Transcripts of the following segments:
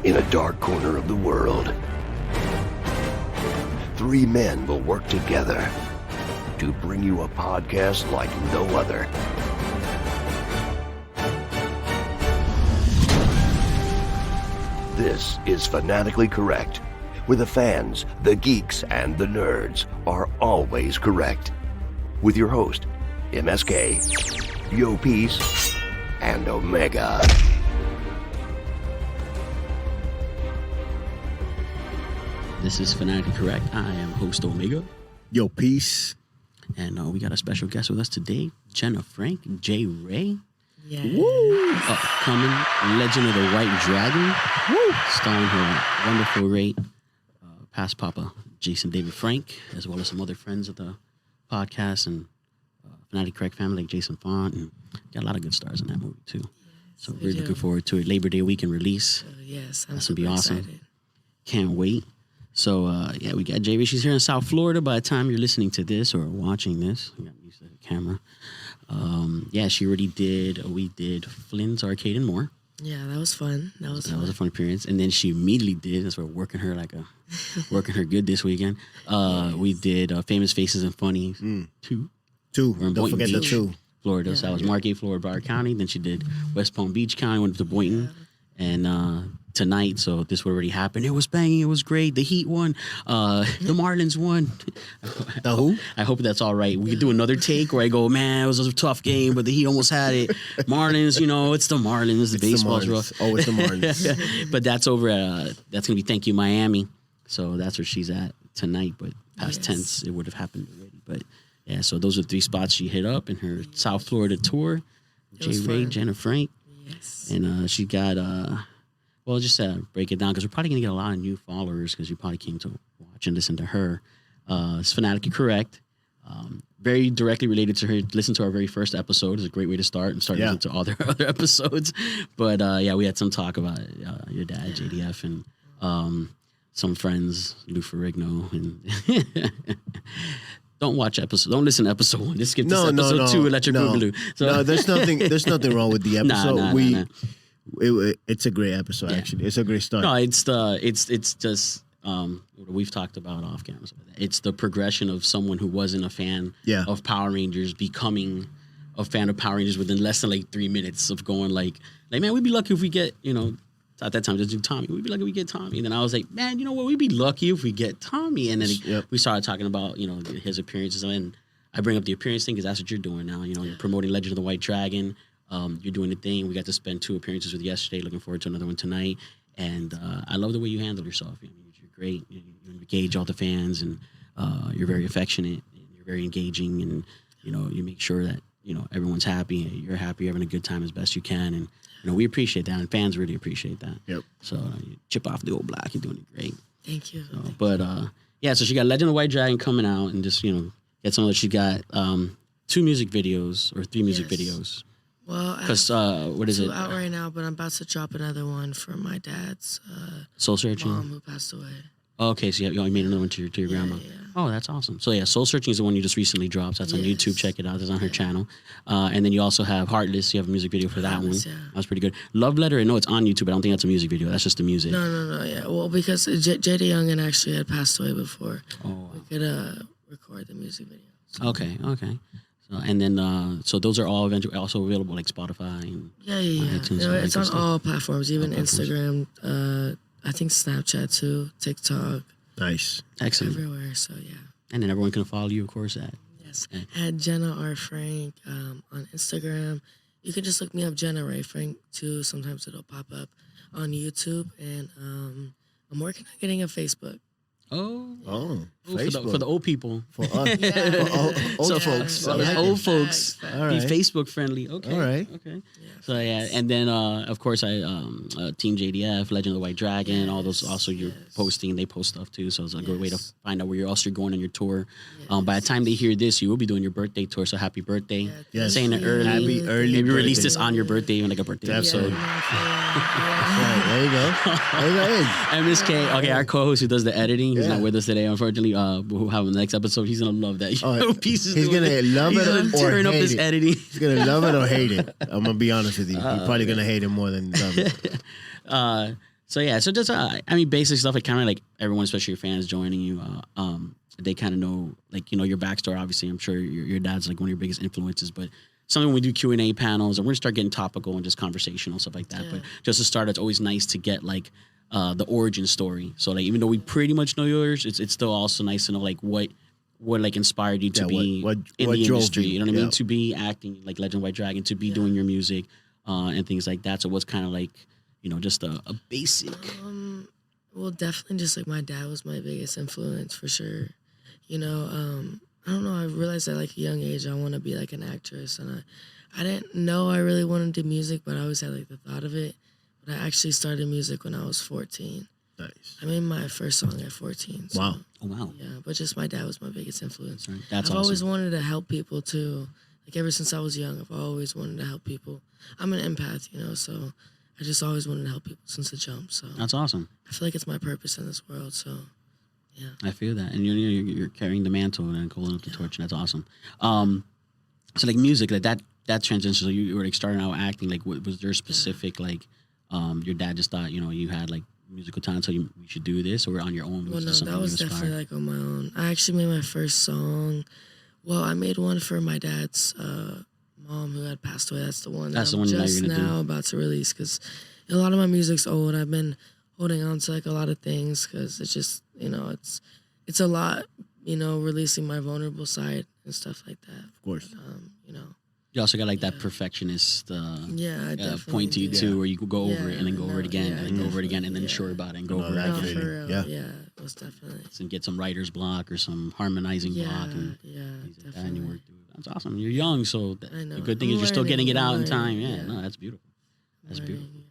In a dark corner of the world, three men will work together to bring you a podcast like no other. This is Fanatically Correct, where the fans, the geeks, and the nerds are always correct. With your host, MSK, Yo Peace, and Omega. This is Fanatically Correct. I am host Omega. Yo, peace. And we got a special guest with us today, Jenna Frank, J. Ray. Yeah. Woo! Upcoming Legend of the White Dragon. Woo! Starring her wonderful great past papa, Jason David Frank, as well as some other friends of the podcast and Fanatically Correct family like Jason Font. And got a lot of good stars in that movie, too. So we're looking forward to it. Labor Day weekend release. Yes, That's going to be awesome. Excited. Can't wait. So, yeah, we got JV. She's here in South Florida by the time you're listening to this or watching this. I got used to the camera. Yeah, she already we did Flynn's Arcade and More. Yeah, that was fun. That was a fun appearance. And then she immediately did, that's we're working her good this weekend. Yes. We did Famous Faces and Funnies 2. We're in Don't forget Beach, the 2. Florida. So that was Margate, Florida, Broward County. Then she did West Palm Beach County, went to Boynton. Yeah. And tonight, so this would already happen. It was banging. It was great. The Heat won. The Marlins won. The who? I hope that's all right. We could do another take where I go, man, it was a tough game, but the Heat almost had it. Marlins, it's the Marlins. The baseball's rough. Oh, it's the Marlins. But that's over at, that's going to be Thank You Miami. So that's where she's at tonight. But past tense, it would have happened already. But yeah, so those are 3 spots she hit up in her South Florida tour. J. Ray, Jenna Frank. Yes. And she got, well, just break it down because we're probably going to get a lot of new followers because you probably came to watch and listen to her. It's Fanatically Correct. Very directly related to her. Listen to our very first episode. It's a great way to start and start listening to all their other episodes. But yeah, we had some talk about your dad, JDF, and some friends, Lou Ferrigno. And don't listen to episode 1. Just skip this episode 2 and let your group Lou. So, no, there's nothing wrong with the episode. Nah. It's a great episode, actually. It's a great start. No, it's just we've talked about off camera. It's the progression of someone who wasn't a fan of Power Rangers becoming a fan of Power Rangers within less than 3 minutes of going like man, we'd be lucky if we get at that time just do Tommy. We'd be lucky if we get Tommy. And then I was like, man, you know what? We'd be lucky if we get Tommy. And then we started talking about his appearances. And I bring up the appearance thing because that's what you're doing now. You're promoting Legend of the White Dragon. You're doing the thing. We got to spend 2 appearances with yesterday. Looking forward to another one tonight. And I love the way you handle yourself. You're great. You engage all the fans, and you're very affectionate. And you're very engaging, and you make sure that everyone's happy. You're happy. You're having a good time as best you can, and we appreciate that, and fans really appreciate that. Yep. So you chip off the old block. You're doing it great. Thank you. Yeah. So she got Legend of the White Dragon coming out, and just get some of that. She got 2 music videos or 3 music videos. Well, because what is 2 it? Out right now, but I'm about to drop another one for my dad's Soul Searching mom who passed away. Okay, so you made another one to your grandma. Yeah. Oh, that's awesome. So yeah, Soul Searching is the one you just recently dropped. That's on YouTube. Check it out. It's on her channel. And then you also have Heartless. You have a music video for that one. Yeah. That's pretty good. Love Letter. I know it's on YouTube, but I don't think that's a music video. That's just the music. No. Yeah. Well, because J.D. Youngin actually had passed away before. Oh. We could record the music video. So. Okay. So, and then so those are all eventually also available like Spotify. And Yeah. iTunes, It's on all platforms, even Instagram. I think Snapchat too, TikTok. Nice. Excellent. Everywhere, so yeah. And then everyone can follow you, of course, at at Jenna R. Frank on Instagram. You can just look me up, Jenna Ray Frank too. Sometimes it'll pop up on YouTube, and I'm working on getting a Facebook. For the old people. For us. For old folks. So the old folks All right. be Facebook friendly. Okay. All right. Okay. Yeah, So yeah, and then of course I Team JDF, Legend of the White Dragon, all those also you're posting. They post stuff too, so it's a good way to find out where else you're going on your tour. By the time they hear this, you will be doing your birthday tour. So happy birthday! Yes. Saying it early. Happy early. Maybe release birthday. this on your birthday, even like a birthday episode. Right, there you go. MSK, okay, our co-host who does the editing, he's not with us today, unfortunately. we will have in the next episode. He's gonna love that. He's gonna love it or turn up hate his it. editing. He's gonna love it or hate it. I'm gonna be honest with you. He's probably gonna hate it more than love it. So just I mean, basic stuff. Like kind of like everyone, especially your fans joining you. They kind of know like your backstory. Obviously, I'm sure your dad's like one of your biggest influences, but. Something when we do Q&A panels, and we're gonna start getting topical and just conversational stuff like that. Yeah. But just to start, it's always nice to get like the origin story. So like even though we pretty much know yours, it's still also nice to know like what like inspired you to be in the industry. You know what I mean? To be acting like Legend White Dragon, to be doing your music and things like that. So what's kind of like just a basic. Well, definitely just like my dad was my biggest influence for sure. I don't know. I realized at like a young age I want to be like an actress, and I didn't know I really wanted to do music, but I always had like the thought of it. But I actually started music when I was 14. Nice. I made my first song at 14. So, wow. Oh wow. Yeah, but just my dad was my biggest influence. Right. I've always wanted to help people too. Like ever since I was young, I've always wanted to help people. I'm an empath, so I just always wanted to help people since the jump. So that's awesome. I feel like it's my purpose in this world. So. Yeah. I feel that, and you're carrying the mantle and holding up the torch, and that's awesome. So like music, like that transition. So you were like starting out acting. Like, was there specific like, your dad just thought you had like musical talent, so you should do this, or on your own? Well, no, that was definitely like on my own. I actually made my first song. Well, I made one for my dad's mom who had passed away. That's the one. That's the one just now about to release because a lot of my music's old. I've been holding on to like a lot of things because it's just it's a lot releasing my vulnerable side and stuff like that. Of course. But, you also got like that perfectionist point to you too, where you could go over it and then go over it again and then go over it again and then sure about it and go over it again. For real. Yeah, it was definitely. And get some writer's block or some harmonizing block and things like that, and you work through it. That's awesome. You're young, so the good thing is you're still getting it out in time. Yeah, no, that's beautiful. That's beautiful.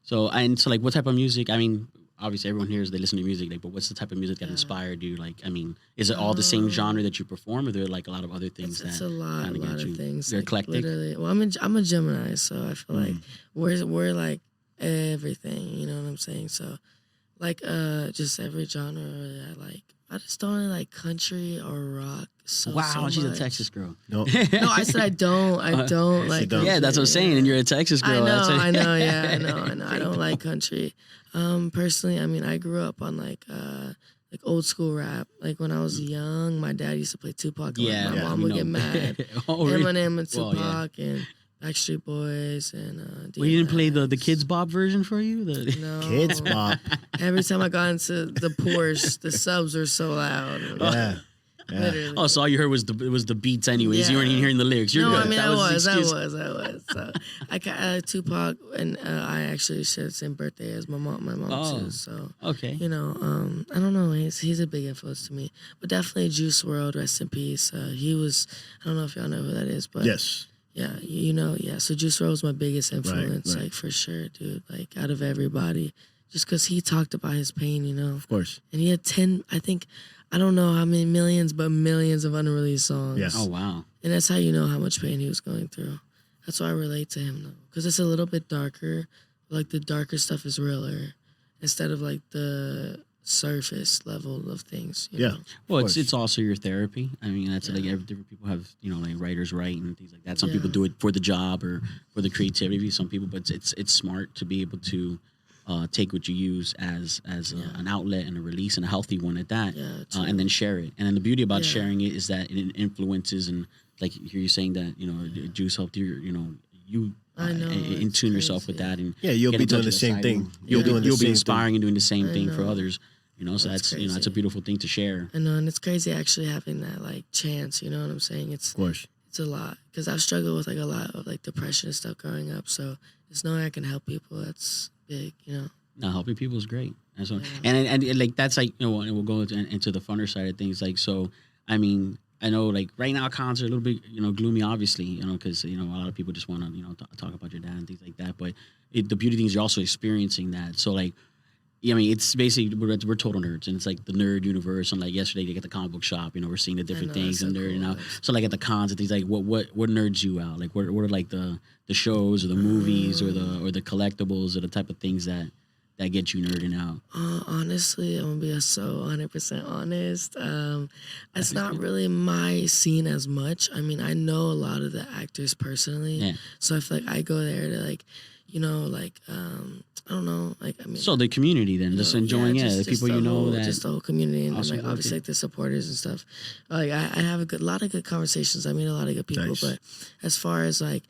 So like, what type of music? I mean, obviously everyone here they listen to music, like, but what's the type of music that inspired you? Like, I mean, is it all the same genre that you perform, or are there like a lot of other things it's a lot of things. They're eclectic. Literally. Well, I'm a Gemini, so I feel like we're like everything. You know what I'm saying? So, like, just every genre I like. I just don't really like country or rock. So she's a Texas girl. No, I said I don't. I don't like. Country. Yeah, that's what I'm saying. And you're a Texas girl. I know. Yeah, I know. I don't like country. Personally, I mean, I grew up on like old school rap. Like when I was young, my dad used to play Tupac. And my mom would get mad. Eminem and Tupac and Backstreet Boys and. We didn't play the Kids Bop version for you. No. Kids Bop. Every time I got into the Porsche, the subs were so loud. Yeah. Literally. Oh, so all you heard was the beats anyways. You weren't even hearing the lyrics. You're good. I mean, I was. So I got Tupac, and I actually shared the same birthday as my mom too. So okay, I don't know. He's a big influence to me, but definitely Juice WRLD, rest in peace. He was. I don't know if y'all know who that is, but yes. Yeah, So Juice WRLD was my biggest influence, like for sure, dude. Like out of everybody, just because he talked about his pain, Of course. And he had 10, I think. I don't know how many millions, but millions of unreleased songs. Yes. Oh, wow. And that's how you know how much pain he was going through. That's why I relate to him, though. Because it's a little bit darker. Like, the darker stuff is realer. Instead of, like, the surface level of things. You know? Well, it's also your therapy. I mean, that's like different people have, like writers write and things like that. Some people do it for the job or for the creativity. Some people, but it's smart to be able to take what you use as an outlet and a release, and a healthy one at that, and then share it. And then the beauty about sharing it is that it influences, and like you're saying that Juice helped you, you in tune yourself with that, and you'll be doing the same thing. You'll be inspiring and doing the same thing for others. So that's it's a beautiful thing to share. I know, and it's crazy actually having that like chance. You know what I'm saying? Of course. It's a lot because I've struggled with like a lot of like depression and stuff growing up. So just knowing I can help people, that's big, No, helping people is great. And so, and like that's like and we'll go into the funner side of things. Like so, I mean, I know like right now cons are a little bit gloomy, obviously, because a lot of people just want to talk about your dad and things like that. But the beauty thing is you're also experiencing that. So like, I mean, it's basically we're total nerds, and it's like the nerd universe. And like yesterday, they get the comic book shop. We're seeing the different things, and they're So like at the cons and things, like what nerds you out? Like what are like the shows or the movies or the collectibles or the type of things that that get you nerding out? Honestly, I'm gonna be so 100% honest. It's not really my scene as much. I mean, I know a lot of the actors personally, so I feel like I go there to like, you know, like I don't know, like I mean. So the community then, just enjoying the people you know that just the whole community and like obviously like the supporters and stuff. Like I have a lot of good conversations. I meet a lot of good people, Nice. but as far as like,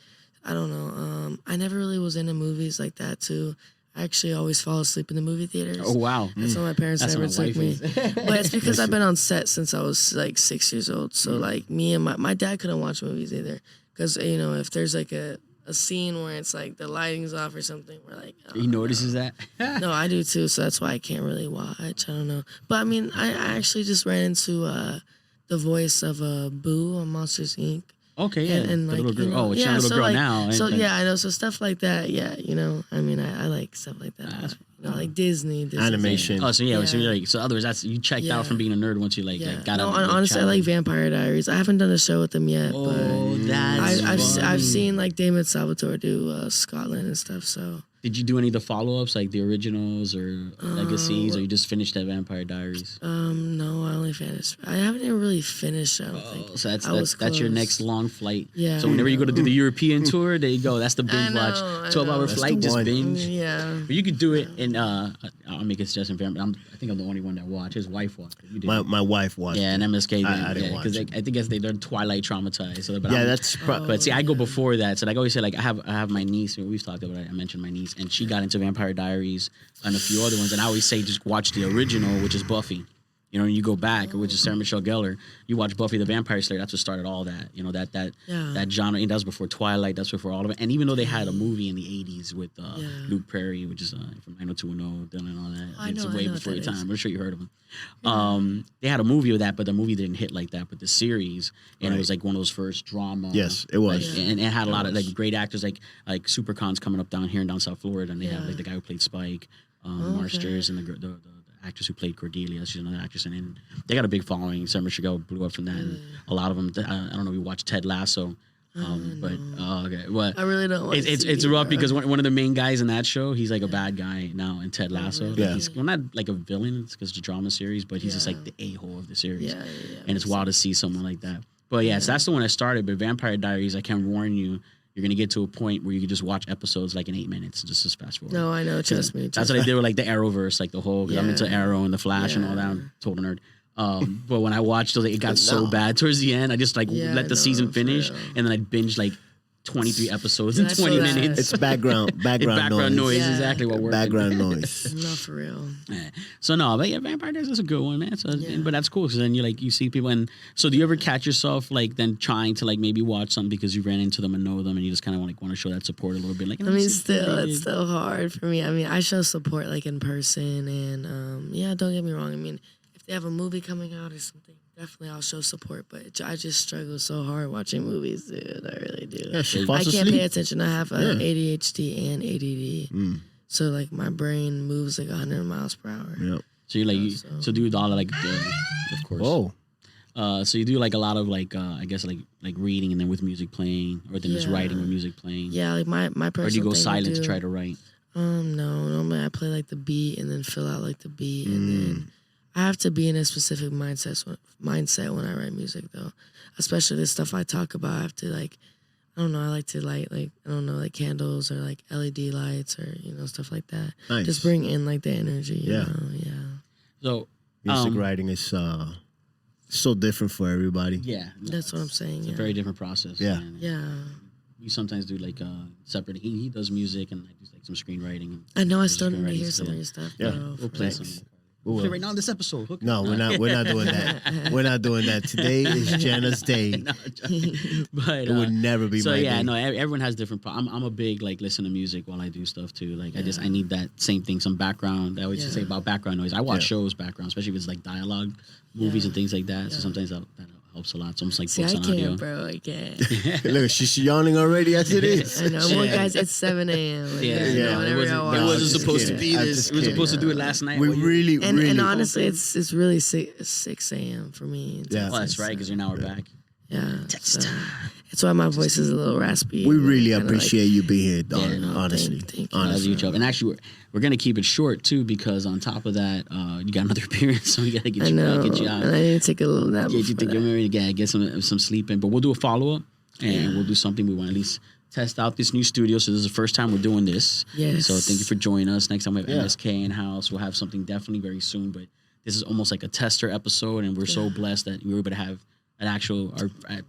I don't know, I never really was into movies like that too. I actually always fall asleep in the movie theaters. Oh wow, that's why my parents never took me. But it's because I've been on set since I was like 6 years old. So like me and my dad couldn't watch movies either, because you know if there's like a scene where it's like the lighting's off or something, we're like, he notices that. No, I do too. So that's why I can't really watch. I don't know. But I mean, I actually just ran into the voice of Boo on Monsters Inc. Okay, yeah, and the like, little girl. you know, Oh, it's your little so girl like, now. So yeah, I know. So stuff like that. Yeah, you know. I mean, I like stuff like that. You know, like Disney Animation. Oh, so yeah, so you're like, so otherwise that's you checked out from being a nerd once you like got no, out. No, honestly, I like Vampire Diaries. I haven't done a show with them yet, oh, but I've seen like Damon Salvatore do Scotland and stuff. So did you do any of the follow-ups, like the originals or legacies, or you just finished that Vampire Diaries? No, I only finished. I haven't even really finished. I don't think. So that's your next long flight. Yeah. So whenever you go to do the European tour, there you go. That's the binge watch. 12-hour flight, just binge. Yeah. But you could do it, and I'll make a suggestion for him. I think I'm the only one that watched. His wife watched it. You did. My wife watched. Yeah, and MSK. I didn't watch it. Because I think they're Twilight traumatized. So, but that's. But see, I go before that. So like I always say, like I have my niece. We've talked about it. I mentioned my niece, and she got into Vampire Diaries and a few other ones. And I always say, just watch the original, which is Buffy. You know, when you go back, which is Sarah Michelle Gellar, you watch Buffy the Vampire Slayer. That's what started all that. You know, that genre. And that was before Twilight. That's before all of it. And even though they had a movie in the '80s with Luke Perry, which is from 90210, Dylan, and all that. It's way before your time. I'm sure you heard of him. They had a movie of that, but the movie didn't hit like that. But the series, and it was like one of those first drama. Yes, it was. Like, and it had a lot of like great actors, like Supercon's coming up down here in down South Florida, and they have like the guy who played Spike, Marsters, and the actress who played Cordelia. She's another actress, and they got a big following. Sarah Michelle blew up from that, and a lot of them. I don't know. We watched Ted Lasso. Okay. But I really don't. It's rough because one of the main guys in that show, he's like a bad guy now in Ted Lasso. Like he's not like a villain, it's because it's a drama series, but he's just like the a-hole of the series. And it's wild to see someone like that. But so that's the one I started. But Vampire Diaries, I can warn you, you're gonna get to a point where you can just watch episodes like in 8 minutes, just fast forward. No, I know. Trust me. That's what I did with like the Arrowverse, like the whole. Because I'm into Arrow and the Flash and all that. I'm a total nerd. But when I watched it got so bad towards the end. I just like let the season finish, and then I binged like 23 episodes in 20 minutes. It's background noise. Is exactly what we're background noise. Not for real. So no, but Vampire Diaries is a good one, man. So, but that's cool because then you see people. And so do you ever catch yourself like then trying to like maybe watch something because you ran into them and know them and you just kind of want to show that support a little bit? Like I mean, it's still hard for me. I mean, I show support like in person, and don't get me wrong. I mean, if they have a movie coming out or something, definitely I'll show support, but I just struggle so hard watching movies, dude. I really do. Yeah, I can't pay attention. I have ADHD and ADD. So like my brain moves like 100 miles per hour. Yep. So you like so do all of like of course. Whoa. So you do like a lot of like I guess like reading and then with music playing, or then just writing with music playing. Yeah, like my personal. Or do you go thing silent to try to write? No. Normally I play like the beat and then fill out like the beat and then. I have to be in a specific mindset when I write music, though. Especially the stuff I talk about. I have to I don't know. I like to light like candles or like LED lights or stuff like that. Nice. Just bring in like the energy. You know? So music writing is so different for everybody. Yeah, that's what I'm saying. It's a very different process. Yeah, We sometimes do like separate. He does music and I do like some screenwriting. I know. I still need to hear some of your stuff. Yeah, we'll play some. Play right now on this episode. No, we're not doing that. We're not doing that. Today is Jenna's day. But it would never be my day. No, everyone has different. I'm a big like listen to music while I do stuff too. Like I need that same thing, some background. I always just say about background noise. I watch shows background, especially if it's like dialogue, movies and things like that. So sometimes that helps a lot. It's almost like books on audio. I can't. Look, she's yawning already as it is. I know. Well, guys, it's 7 a.m. It wasn't supposed to be this. We were supposed to do it last night. We really, and honestly, it's really 6 a.m. for me. Yeah, that's right, because you're an hour back. Yeah. So, that's why my voice is a little raspy. We really appreciate you being here, honestly. Thank you. And actually, we're going to keep it short, too, because on top of that, you got another appearance, so we got to get you out. And I need to take a little nap. Yeah, you think you're ready to get some sleep in. But we'll do a follow-up, and we'll do something. We want to at least test out this new studio. So this is the first time we're doing this. Yes. So thank you for joining us. Next time we have MSK in-house. We'll have something definitely very soon. But this is almost like a tester episode, and we're so blessed that we were able to have our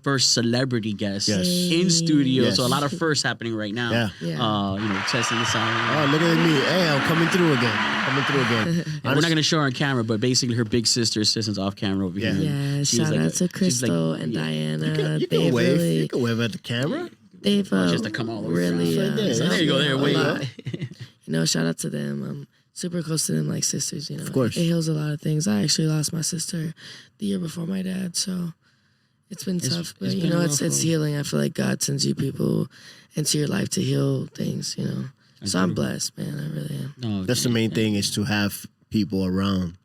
first celebrity guest in studio. So a lot of firsts happening right now. Testing this out. Oh, look at me. Hey, I'm coming through again. We're not going to show her on camera, but basically her big sister, assistant's off camera over here. Yeah, shout out to Crystal and Diana. You can wave. You can wave at the camera. They've just to come all over. Really, there you go. There, wait. Shout out to them. I'm super close to them, like sisters. Of course, it heals a lot of things. I actually lost my sister the year before my dad, so it's been tough. But it's healing. I feel like God sends you people into your life to heal things. So I'm blessed, man. I really am. No, that's the main thing, is to have people around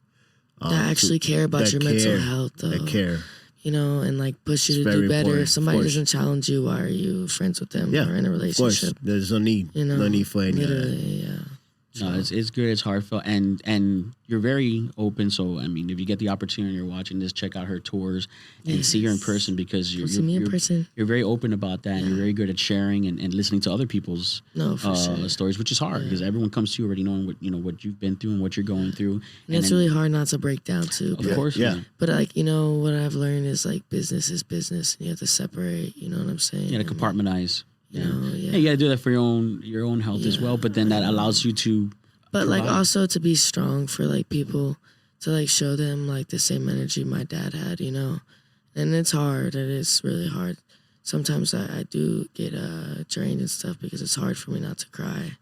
that actually care about your mental health. That care. And like push you to do better. Important, if somebody doesn't challenge you, why are you friends with them or in a relationship? Of course. There's no need. No need for any of that. No, it's good. It's heartfelt, and you're very open. So I mean, if you get the opportunity, you're watching this, check out her tours and see her in person, because you're very open about that, and you're very good at sharing and listening to other people's stories, which is hard because everyone comes to you already knowing what you've been through and what you're going through. And it's really hard not to break down too. Of course, But what I've learned is like business is business, and you have to separate. You know what I'm saying? You got to compartmentalize. You got to do that for your own health as well. But then that allows you to. But provide. Like also to be strong for like people, to like show them like the same energy my dad had, And it's hard. It is really hard. Sometimes I do get drained and stuff because it's hard for me not to cry,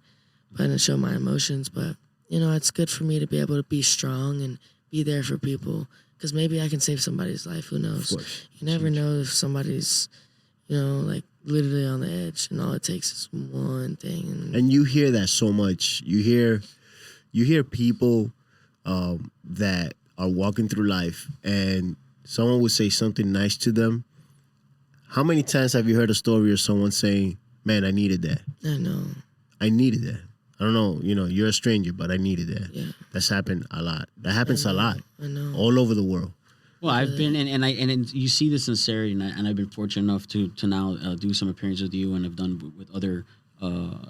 but to show my emotions. But it's good for me to be able to be strong and be there for people, because maybe I can save somebody's life. Who knows? You never know if somebody's, like literally on the edge, and all it takes is one thing. And you hear that so much. You hear people that are walking through life, and someone would say something nice to them. How many times have you heard a story of someone saying, "Man, I needed that. I needed that. I don't know, you're a stranger, but I needed that." Yeah. That's happened a lot. That happens a lot. I know. All over the world. Well, I've been and you see the sincerity, and I've been fortunate enough to now do some appearances with you, and have done with other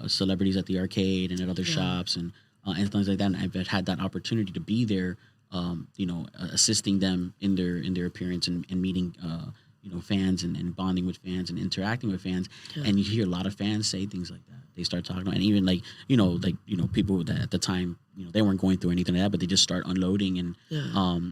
celebrities at the arcade and at other shops and things like that. And I've had that opportunity to be there, assisting them in their appearance and meeting fans and bonding with fans and interacting with fans. And you hear a lot of fans say things like that. They start talking about, and even people that at the time, they weren't going through anything like that, but they just start unloading. And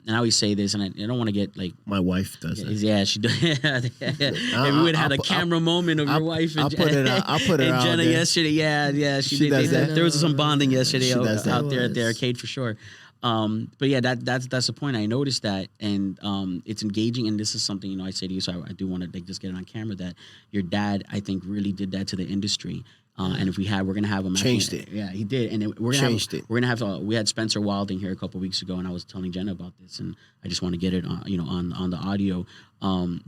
I always say this, and I don't want to get like, my wife does that. Yeah, she does. If we would have had a camera moment of your wife and Jenna yesterday. Yeah, she did. There was some bonding yesterday out there at the arcade for sure. But yeah, that's the point. I noticed that, and it's engaging. And this is something I say to you, so I do want to just get it on camera, that your dad, I think, really did that to the industry. And if we're gonna have him. Changed it. Yeah, he did. And we're gonna have. We had Spencer Wilding here a couple of weeks ago, and I was telling Jenna about this, and I just want to get it on the audio.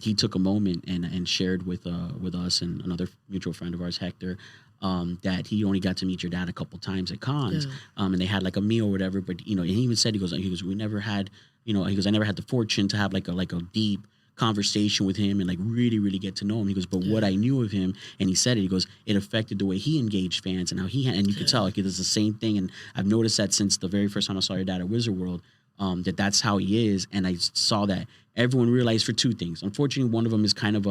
He took a moment and shared with us and another mutual friend of ours, Hector, that he only got to meet your dad a couple times at cons, and they had like a meal or whatever. But and he even said, he goes, we never had, he goes, I never had the fortune to have like a deep conversation with him and like really, really get to know him. He goes, but what I knew of him, and he said it, he goes, it affected the way he engaged fans and how and you could tell like it is the same thing. And I've noticed that since the very first time I saw your dad at Wizard World, that's how he is. And I saw that everyone realized for two things. Unfortunately, one of them is kind of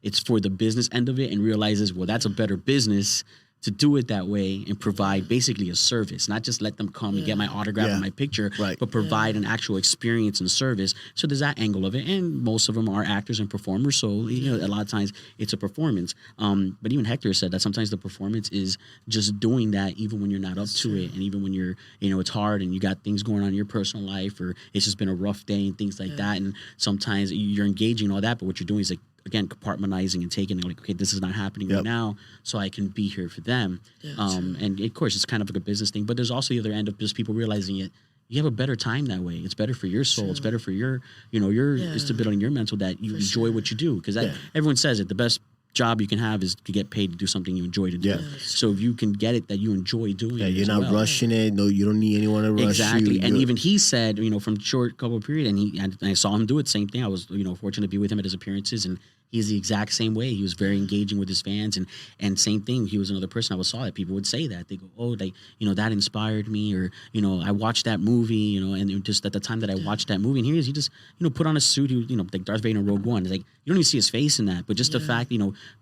it's for the business end of it, and realizes, well, that's a better business to do it that way and provide basically a service, not just let them come and get my autograph and my picture, but provide an actual experience and service. So there's that angle of it. And most of them are actors and performers. So, a lot of times it's a performance. But even Hector said that sometimes the performance is just doing that even when you're not up to it. And even when you're, it's hard and you got things going on in your personal life, or it's just been a rough day and things like that. And sometimes you're engaging all that, but what you're doing is like, again, compartmentalizing and taking it like, okay, this is not happening right now, so I can be here for them. And of course, it's kind of like a business thing, but there's also the other end of just people realizing it. you have a better time that way. It's better for your soul. It's better for your, your stability and your mental, that you enjoy what you do. Because everyone says it, the best job you can have is to get paid to do something you enjoy to do. So if you can get it that you enjoy doing it, you're not rushing it. No, you don't need anyone to rush exactly. you. And even he said, from short couple of period, and I saw him do it. Same thing. I was, fortunate to be with him at his appearances, and he's the exact same way. He was very engaging with his fans, and same thing. He was another person I saw that people would say that they go, oh, like that inspired me, or I watched that movie, and just at the time that I watched that movie, and he just put on a suit, like Darth Vader in Rogue One. It's like you don't even see his face in that, but just the fact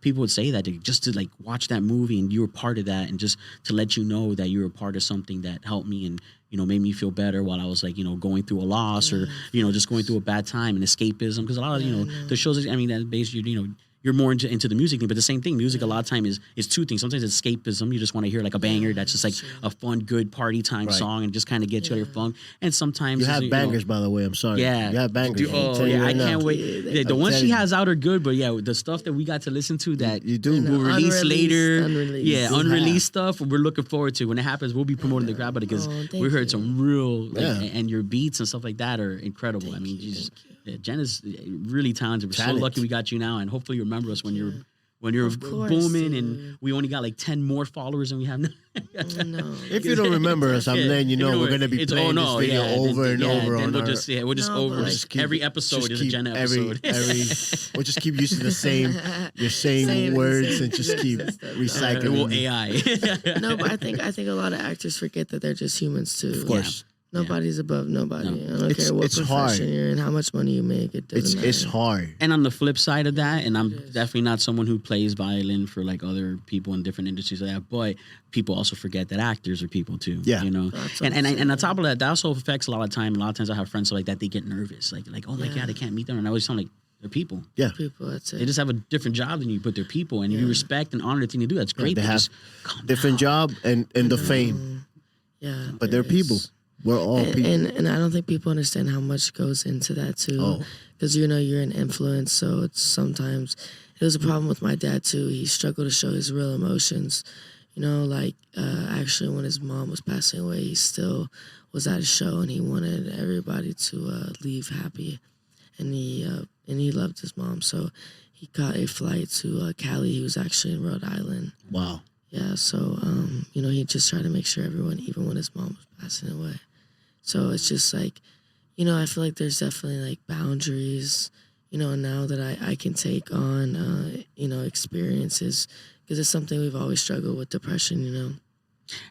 people would say that just to like watch that movie and you were part of that, and just to let you know that you were a part of something that helped me and made me feel better while I was like, going through a loss or, just going through a bad time and escapism. Because a lot of, the shows, that basically, you're more into the music thing, but the same thing, music a lot of time is two things. Sometimes it's escapism. You just want to hear like a banger that's just like a fun, good party time song and just kind of get you out of your funk. And sometimes you have bangers, by the way. I'm sorry. Yeah, you have bangers. I can't wait. The ones she has out are good, but the stuff that we got to listen to that you do we'll release later, unreleased stuff. We're looking forward to when it happens. We'll be promoting the crap out because we heard some real and your beats and stuff like that are incredible. I mean, Jenna's really talented. We're so lucky we got you now, and hopefully you remember us when you're booming, and we only got like 10 more followers than we have now. If you don't remember us, I'm letting you know we're going to be playing this video over and over. We'll just over every episode is a Jenna episode. We'll just keep using your same words and just keep recycling. Well, AI. No, but I think a lot of actors forget that they're just humans too. Of course. Nobody's above nobody. No. I don't care what profession hard. You're in, how much money you make. It doesn't matter. It's hard. And on the flip side of that, and I'm definitely not someone who plays violin for like other people in different industries like that, but people also forget that actors are people too. Yeah. And on top of that, that also affects a lot of time. A lot of times I have friends like that, they get nervous. Like oh my God, I can't meet them. And I always sound like they're people. Yeah. People, that's it. They just have a different job than you, but they're people. And you respect and honor the thing they do. That's great. They have different job and the fame. Yeah. But they're people. We're all people. And I don't think people understand how much goes into that too. Because you're an influence, so it's sometimes it was a problem with my dad too. He struggled to show his real emotions. Actually when his mom was passing away, he still was at a show and he wanted everybody to leave happy. And he loved his mom, so he caught a flight to Cali. He was actually in Rhode Island. Wow. Yeah, so he just tried to make sure everyone, even when his mom was passing away. So it's just like, I feel like there's definitely like boundaries, now that I can take on, experiences, because it's something we've always struggled with, depression,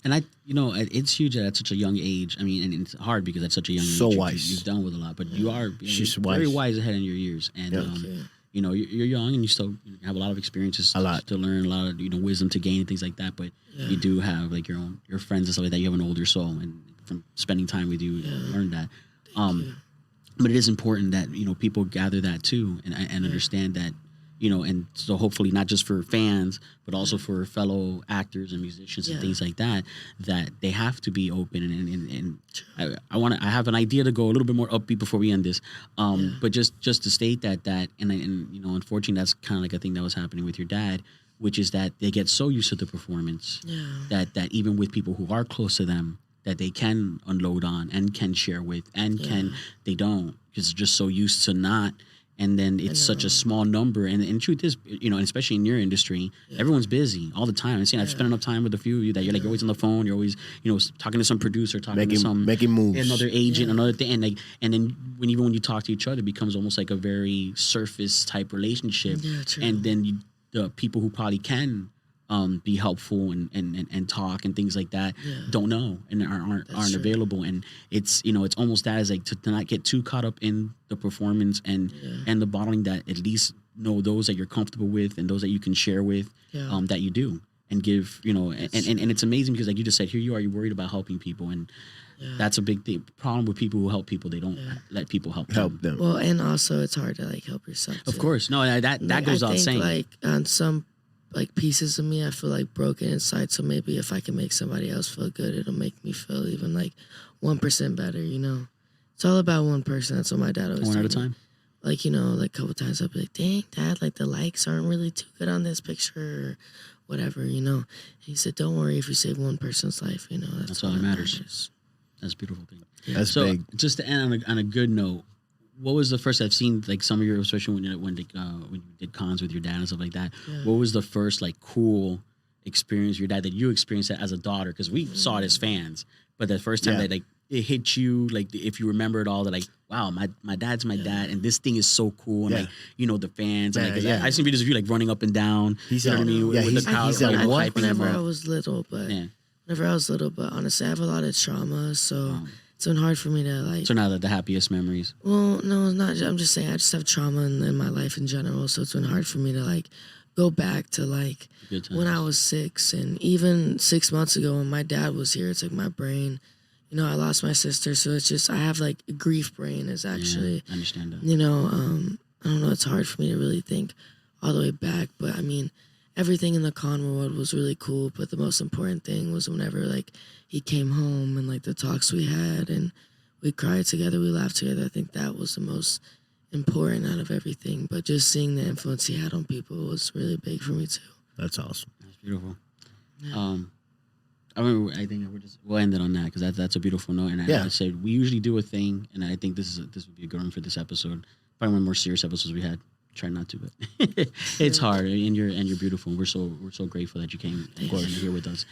And it's huge at such a young age. I mean, and it's hard because at such a young age. So wise. You've done with a lot, but you are wise. very wise ahead in your years. And, you're young and you still have a lot of experiences to learn, a lot of, wisdom to gain and things like that. But you do have like your friends and stuff like that. You have an older soul, and from spending time with you, learn that. But it is important that, people gather that too and understand that, and so hopefully not just for fans, but also for fellow actors and musicians and things like that, that they have to be open. And I have an idea to go a little bit more upbeat before we end this. But just to state that, and unfortunately, that's kind of like a thing that was happening with your dad, which is that they get so used to the performance that even with people who are close to them, that they can unload on and can share with and they don't, because they're just so used to not. And then it's such a small number. And the truth is, especially in your industry, everyone's busy all the time. I've spent enough time with a few of you that you're always on the phone. You're always, talking to some producer, making moves, another agent, another thing. And then when you talk to each other, it becomes almost like a very surface type relationship. Yeah, true. And then the people who probably can be helpful and talk and things like that don't know and aren't available. And it's it's almost that as like to not get too caught up in the performance and the bottling, that at least know those that you're comfortable with and those that you can share with, that you do and give, and it's amazing because like you just said, here you are, you're worried about helping people, and that's a big thing. Problem with people who help people, they don't let people help them. Well, and also it's hard to like help yourself too. Of course. No, that goes without saying. Like on some like pieces of me, I feel like broken inside. So maybe if I can make somebody else feel good, it'll make me feel even like 1% better. It's all about one person. That's what my dad always told me. One at a time. Like like a couple times I'll be like, "Dang, Dad, like the likes aren't really too good on this picture," or whatever. And he said, "Don't worry if you save one person's life. That's all that matters." That's a beautiful thing. That's so big. just to end on a good note, what was the first? I've seen like some of your, especially when you did cons with your dad and stuff like that. Yeah. What was the first like cool experience with your dad that you experienced as a daughter? Because we saw it as fans, but the first time that like it hit you, like if you remember it all, that like, wow, my dad's my dad, and this thing is so cool, and like the fans, and like I've seen videos of you like running up and down. He's you know what I mean? With the crowd, he's like, what? hyping him Whenever up. I was little, but honestly, I have a lot of trauma, so it's been hard for me to like. So now that the happiest memories. Well, no, it's not. I'm just saying I just have trauma in my life in general, so it's been hard for me to like go back to like when I was 6, and even 6 months ago when my dad was here. It's like my brain. I lost my sister, so it's just I have like grief brain is actually. I understand that. I don't know. It's hard for me to really think all the way back, but I mean, everything in the con world was really cool. But the most important thing was whenever like he came home and like the talks we had and we cried together, we laughed together. I think that was the most important out of everything. But just seeing the influence he had on people was really big for me too. That's awesome. That's beautiful. Yeah. I think we'll end it on that because that's a beautiful note. And I said we usually do a thing, and I think this would be a good one for this episode. Probably one of the more serious episodes we had. Try not to, but it's hard, and you're beautiful. And we're so grateful that you came and you're here with us.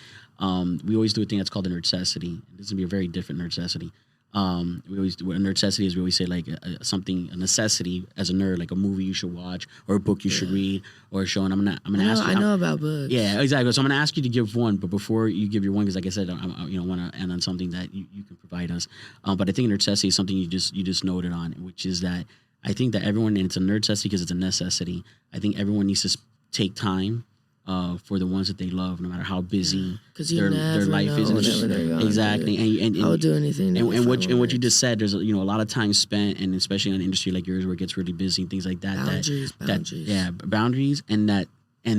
We always do a thing that's called a nerdcessity. This is gonna be a very different nerdcessity. We always do a nerdcessity is we always say like a necessity as a nerd, like a movie you should watch or a book you should read or a show. And I'm gonna ask you. I know about books. Yeah, exactly. So I'm gonna ask you to give one, but before you give your one, because like I said, I want to end on something that you can provide us. But I think nerdcessity is something you just noted on, which is that I think that everyone, and it's a nerdcessity because it's a necessity. I think everyone needs to take time. For the ones that they love, no matter how busy their life is, exactly. And I would do anything. And what you just said, there's a lot of time spent, and especially in an industry like yours where it gets really busy and things like that. Boundaries, and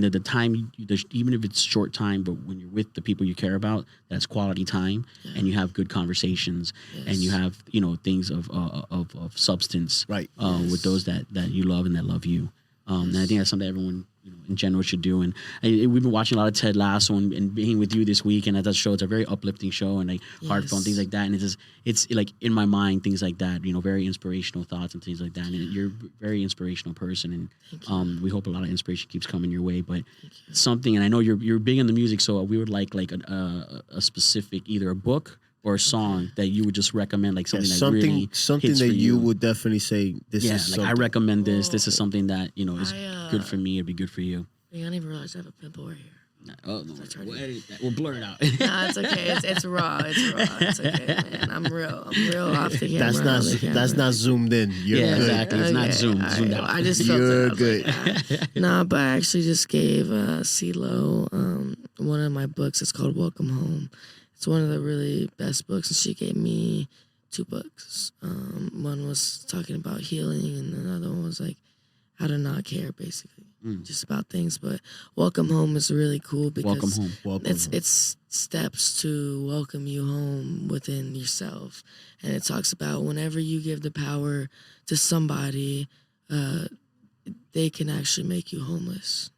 the time, even if it's short time, but when you're with the people you care about, that's quality time, and you have good conversations, and you have things of substance, right? With those that you love and that love you. And I think that's something everyone in general should do. And we've been watching a lot of Ted Lasso and being with you this week, and at that show, it's a very uplifting show and like heartfelt and things like that. And it's like in my mind, things like that, very inspirational thoughts and things like that. And you're a very inspirational person, and we hope a lot of inspiration keeps coming your way. But something, and I know you're big in the music, so we would like a specific, either a book or a song that you would just recommend, like something that really something hits that for you would definitely say this is like something. I recommend this. This is something that is good for me. It'd be good for you. I didn't even realize I have a pimple right here. Oh no, we'll edit that. We'll blur it out. Nah, it's okay. It's raw. It's raw. It's okay, man. I'm real off the camera. That's not zoomed in. You're good. Exactly. It's not zoomed out. I just felt You're it. good. Nah, but I actually just gave CeeLo one of my books. It's called Welcome Home. It's one of the really best books, and she gave me 2 books. One was talking about healing, and another one was like how to not care, basically, just about things. But Welcome Home is really cool because it's steps to welcome you home within yourself, and it talks about whenever you give the power to somebody, they can actually make you homeless.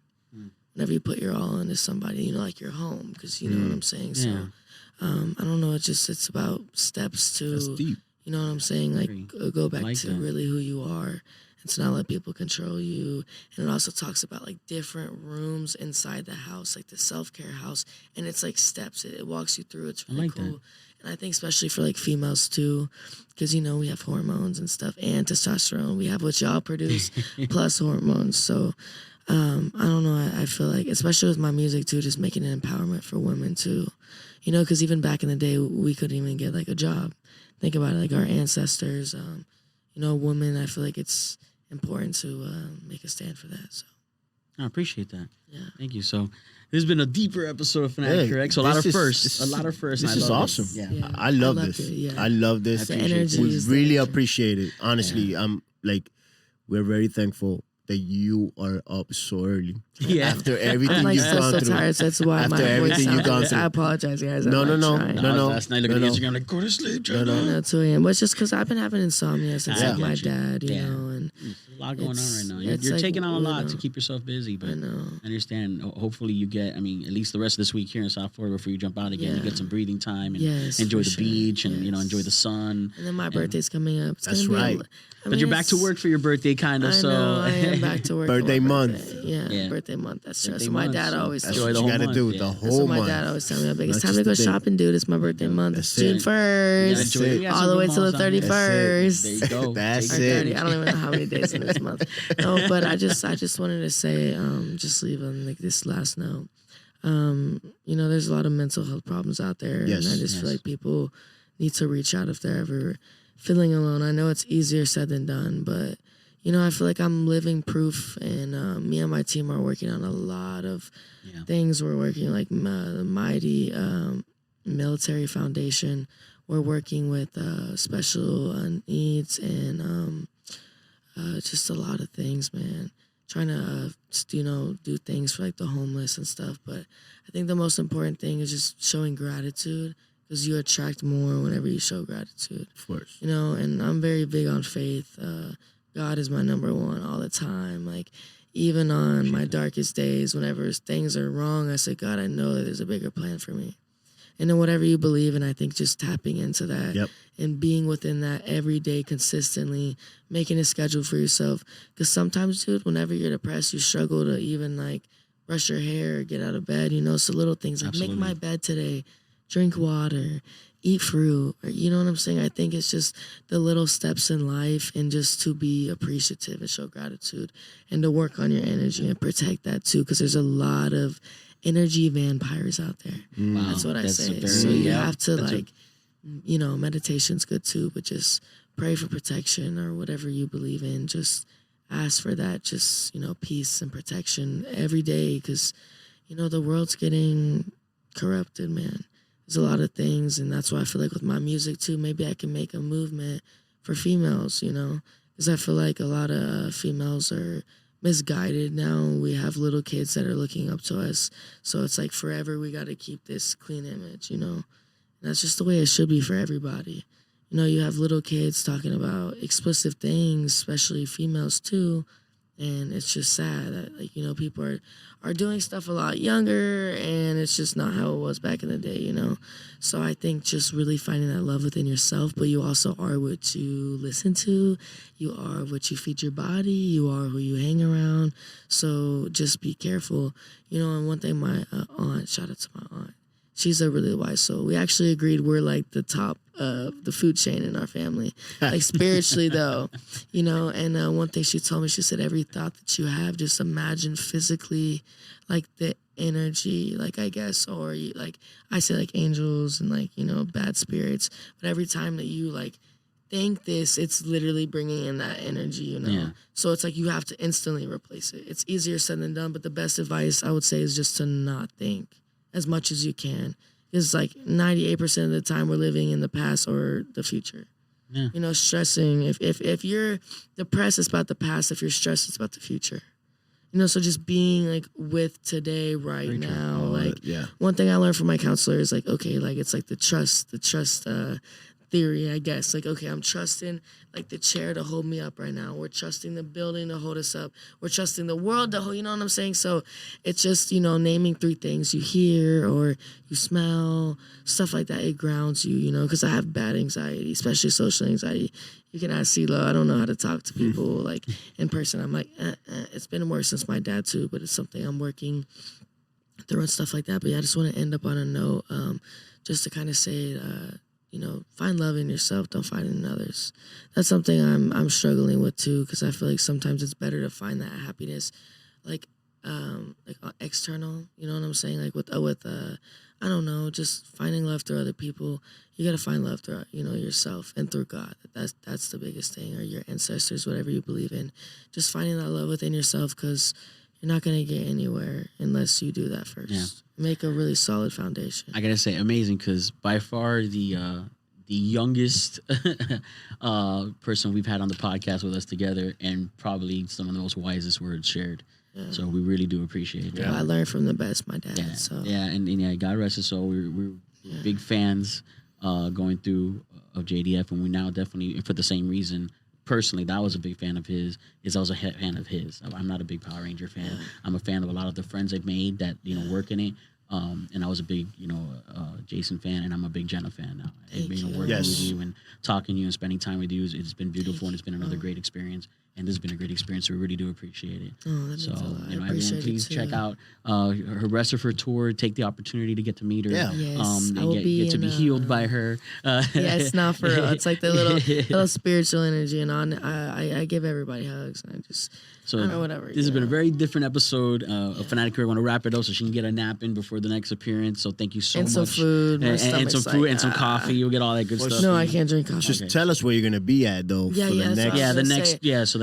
Whenever you put your all into somebody, like your home, because you know what I'm saying. So. I don't know. It's about steps to, That's deep. You know what I'm saying? Like go back to really who you are, and to not let people control you. And it also talks about like different rooms inside the house, like the self-care house, and it's like steps. It walks you through. It's really cool. That. And I think especially for like females too, because we have hormones and stuff and testosterone. We have what y'all produce plus hormones. So I don't know. I feel like, especially with my music too, just making an empowerment for women too. Because even back in the day, we couldn't even get like a job. Think about it, like our ancestors, women. I feel like it's important to make a stand for that. So I appreciate that. Yeah, thank you. So this has been a deeper episode of Fanatically Correct. So a lot of firsts. This is awesome. Yeah. I love this. I love this. The energy we really appreciate it. Honestly, we're very thankful that you are up so early. Yeah. After everything I'm like you've still gone so through. tired. So that's why After my voice everything you've sounds gone like through. I apologize, guys. No, I'm no, like no. trying. No, no. Last night, looking at you, I'm like, go to sleep, Jenna. No, no. No, 2 a.m. But it's just because I've been having insomnia since I like get my you. dad, you Yeah. know, and There's a lot going on It's- right now. it's You're like, taking on a you lot know, to keep yourself busy, but I know. I understand. Hopefully, you get. I mean, at least the rest of this week here in South Florida before you jump out again, you Yeah. get some breathing time and Yes, enjoy for the sure. beach and enjoy Yes. the sun. And then my birthday's coming up. It's That's gonna be right. But you're back to work for your birthday, kind of. I so know, I am back to work. for Birthday my month. birthday. Yeah, Yeah. birthday month. That's true. Birthday So my month, dad so always That's enjoy what the you whole got to month, do. yeah. The That's That's whole what my month. dad always tells me. Like, it's Not time to just go the day. shopping, dude. It's my birthday month. That's It's June it. 1st. Enjoy it. We got All some the way good till the malls out here. 31st. There you go. That's Take Or it. 30. I don't even know how many days in this month. No, but I just wanted to say, just leave on like this last note. You know, there's a lot of mental health problems out there, Yes. and I just feel Yes. like people need to reach out if they're ever feeling alone. I know it's easier said than done, but you know, I feel like I'm living proof, and me and my team are working on a lot of Yeah. things. We're working like the mighty military foundation. We're working with special needs and just a lot of things, man. Trying to you know, do things for like the homeless and stuff. But I think the most important thing is just showing gratitude, because you attract more whenever you show gratitude. Of course. You know, and I'm very big on faith. God is my number one all the time. Like, even on my darkest days, whenever things are wrong, I say, God, I know that there's a bigger plan for me. And then whatever you believe in, I think just tapping into that Yep. and being within that every day consistently, making a schedule for yourself. Because sometimes, dude, whenever you're depressed, you struggle to even like brush your hair or get out of bed, you know? So little things like make my bed today, drink water, eat fruit, or you know what I'm saying? I think it's just the little steps in life, and just to be appreciative and show gratitude, and to work on your energy and protect that too, because there's a lot of energy vampires out there. Wow, That's what I that's say. a very- So you yeah, have to that's a- like, you know, meditation's good too, but just pray for protection or whatever you believe in. Just ask for that, just, you know, peace and protection every day, because, you know, the world's getting corrupted, man. There's a lot of things, and that's why I feel like with my music too, maybe I can make a movement for females, you know, because I feel like a lot of females are misguided now. We have little kids that are looking up to us, so it's like forever we got to keep this clean image, you know. And that's just the way it should be for everybody. You know, you have little kids talking about explicit things, especially females too, and it's just sad that, like, you know, people are doing stuff a lot younger, and it's just not how it was back in the day, you know. So I think just really finding that love within yourself, but you also are what you listen to, you are what you feed your body, you are who you hang around. So just be careful, you know. And one thing my aunt, shout out to my aunt, she's a really wise soul. We actually agreed we're like the top of the food chain in our family, like spiritually though, you know. And one thing she told me, she said, every thought that you have, just imagine physically like the energy, like, I guess, or you, like I say, like angels and like, you know, bad spirits. But every time that you like think this, it's literally bringing in that energy, you know. Yeah. So it's like you have to instantly replace it. It's easier said than done, but the best advice I would say is just to not think as much as you can. It's like 98% of the time we're living in the past or the future. Yeah. You know, stressing. If you're depressed, it's about the past. If you're stressed, it's about the future. You know, so just being like with today, right Very true. now. Like, yeah. one thing I learned from my counselor is like, okay, like it's like the trust theory, I guess. Like, okay, I'm trusting like the chair to hold me up right now. We're trusting the building to hold us up. We're trusting the world to hold, you know what I'm saying? So it's just, you know, naming 3 things you hear or you smell, stuff like that. It grounds you, you know, because I have bad anxiety, especially social anxiety. You can ask CeeLo. I don't know how to talk to people like in person. I'm like, it's been worse since my dad too, but it's something I'm working through and stuff like that. But yeah, I just want to end up on a note, just to kind of say, you know, find love in yourself. Don't find it in others. That's something I'm struggling with too, because I feel like sometimes it's better to find that happiness, like external. You know what I'm saying? Like with I don't know, just finding love through other people. You gotta find love through, you know, yourself and through God. That's the biggest thing, or your ancestors, whatever you believe in. Just finding that love within yourself, because you're not gonna get anywhere unless you do that first. Yeah. Make a really solid foundation. I gotta say, amazing, because by far the youngest person we've had on the podcast with us together, and probably some of the most wisest words shared. Yeah. So we really do appreciate that. Yeah, I learned from the best, my dad. Yeah, so and God rest his soul. We're big fans going through of JDF, and we now definitely, for the same reason. Personally, that was a big fan of his. I was a fan of his. I'm not a big Power Ranger fan. Yeah. I'm a fan of a lot of the friends I've made that work in it. And I was a big Jason fan, and I'm a big Jenna fan now. And working with you and talking to you and spending time with you, it's been beautiful, and it's been another great experience. And this has been a great experience, so we really do appreciate it. Oh, that so, means a lot. everyone, please check out her rest of her tour. Take the opportunity to get to meet her. Yeah. Yes, and get to be healed by her. Yeah, it's not for real. It's like the little spiritual energy, and I give everybody hugs. And I don't know, whatever. This has been a very different episode of Fanatically. I want to wrap it up so she can get a nap in before the next appearance. So thank you so much. And some food. And some food and some coffee. You'll get all that good stuff. No, I can't drink coffee. Just tell us where you're gonna be at though. Yeah, for the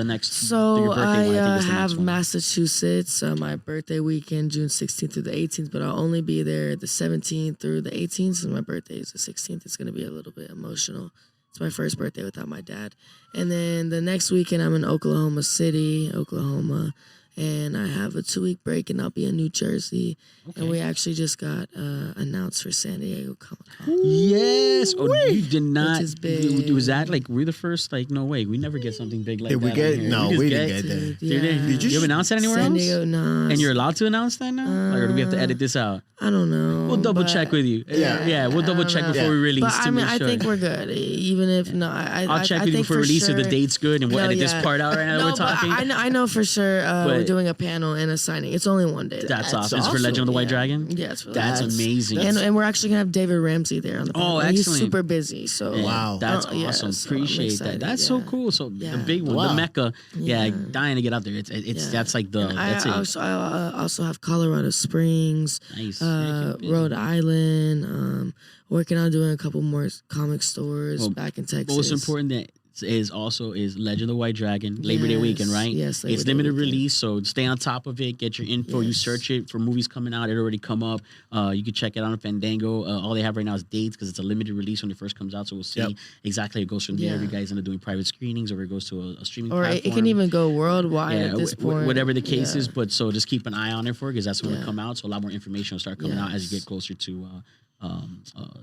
next. So your birthday I one, have Massachusetts, my birthday weekend, June 16th through the 18th, but I'll only be there the 17th through the 18th, since my birthday is the 16th. It's going to be a little bit emotional. It's my first birthday without my dad. And then the next weekend, I'm in Oklahoma City, Oklahoma, and I have a 2-week break, and I'll be in New Jersey. Okay. And we actually just got announced for San Diego Comic-Con. Yes. Oh, you did not. Which is big. Was that like, we're the first? Like, no way. We never get something big like that. Did we get? No, we didn't get that. Yeah. Did you announce that anywhere San else? Diego, no. And you're allowed to announce that now? Or do we have to edit this out? I don't know. We'll double check with you. Yeah, we'll double check before we release. But I mean, I think we're good. Even if I'll check with you before release if the date's good, and we'll edit this part out right now. No, we're talking. I know for sure we're doing a panel and a signing. It's only one day. That's awesome. It's for Legend of the White Dragon. Yeah, it's for that's amazing. And we're actually gonna have David Ramsey there on the panel. Oh, excellent. He's super busy. So wow, that's awesome. So appreciate that. That's so cool. So the big one, the Mecca. Yeah, dying to get out there. It's that's like the. That's it. I also have Colorado Springs. Nice. Rhode Island, working on doing a couple more comic stores back in Texas. Most important that is Legend of the White Dragon, Labor Day weekend, right? Yes, it's limited release, so stay on top of it. Get your info. You search it for movies coming out. It already come up. You can check it out on Fandango. All they have right now is dates because it's a limited release when it first comes out. So we'll see exactly it goes from there. You guys end up doing private screenings, or it goes to a streaming platform. It can even go worldwide at this point. Whatever the case is. But so just keep an eye on it for it because that's when it come out. So a lot more information will start coming out as you get closer to.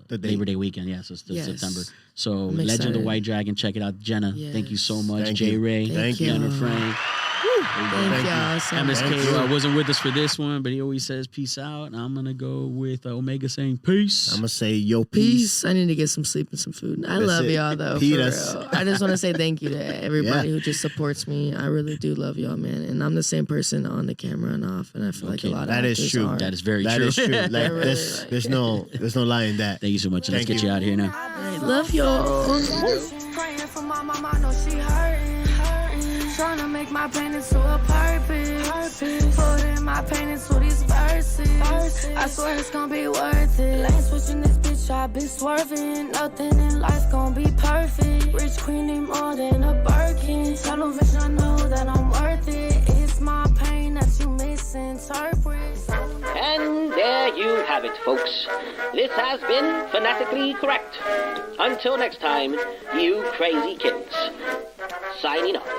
The Labor Day weekend, so it's September. So Legend of the White Dragon, check it out. Jenna, thank you so much. J. Ray, thank you. Jenna Frank. Thank y'all so much. MSK wasn't with us for this one, but he always says peace out. And I'm gonna go with Omega saying peace. I'm gonna say yo peace. I need to get some sleep and some food. I love y'all though. For real. I just want to say thank you to everybody who just supports me. I really do love y'all, man. And I'm the same person on the camera and off. And I feel like a lot of that is true. That is very true. That is true. Like, there's no lie in that. Thank you so much. Let's get you out of here now. I love y'all. Praying for my mama, I know she hurting. Trying to make my pain into a purpose. Putting my pain into these verses. I swear it's gonna be worth it. Lane switching this bitch, I've been swerving. Nothing in life gonna be perfect. Rich queen need more than a Birkin. Television, I know that I'm worth it. It's my pain that you misinterpret. And there you have it, folks. This has been Fanatically Correct. Until next time, you crazy kids. Signing off.